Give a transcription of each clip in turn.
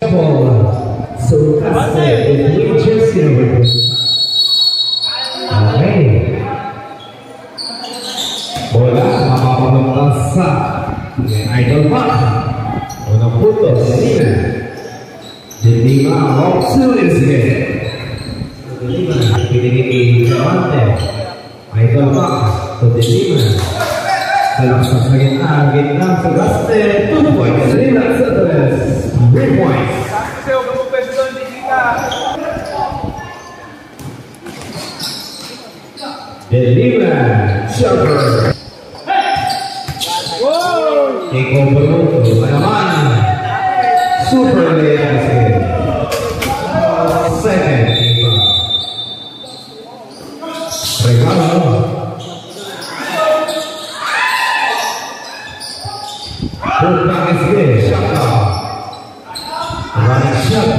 So Casper with blue jersey number 2. Okay. Bola mapapunta sa Idol Park. Unang putos. Delima walks to this game. Delima pinigil Diamante. Idol Park to Delima. Terlaksana sa gitna sa Gaste. 2 points. Delima sa 3 points. Delima Chopper. Take over naman. Super late second. Regalo. Putang SG. Shaka. Running shot.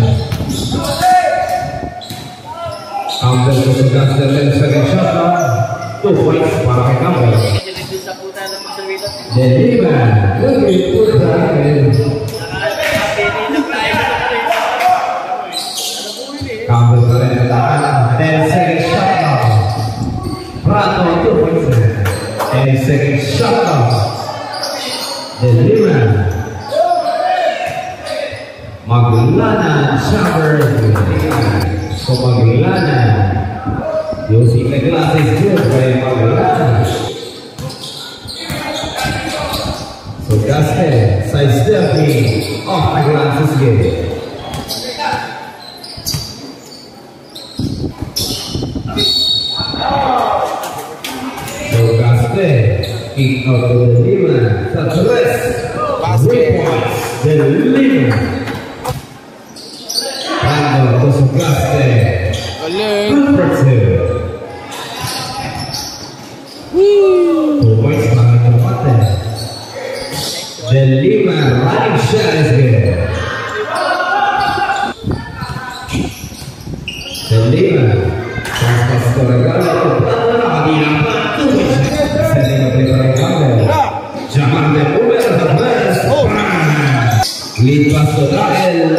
Ambil kesukaan dan second shot. 2 points para kay Campbell. Delima lebih putaran. Campbell kalian katakan dan second shot. Prato 2 points. And second shot. Delima Maglana Chamber. So Maglana using the glasses good by Maglana. So Gaste sidestepping off the glasses game. So Gaste kick out to the Delima. Sateles basket Delima. Randall to Gaste. Number 2. 2 points para Diamante. Delima running shot is good. Delima transfer to Regalo. Diamante over the first. Lead pass to Dael.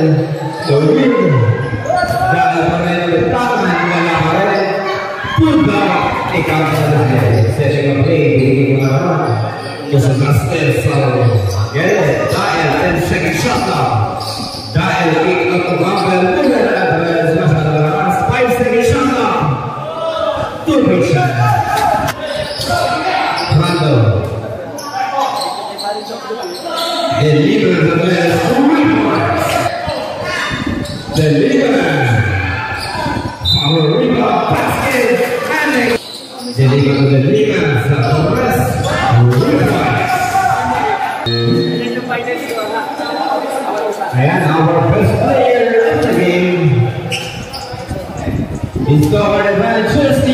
Dael pemain utama yang kemarin Purba ikaw sa setting play di mana Joseph Gaste selalu Dael 10 second shot Dael kick out to Campbell dengan advance masa dalam 5 second shot 2 point shot Randall Delima Delima power rebound basket Delima satu res and our best player of the game is covered by Manchester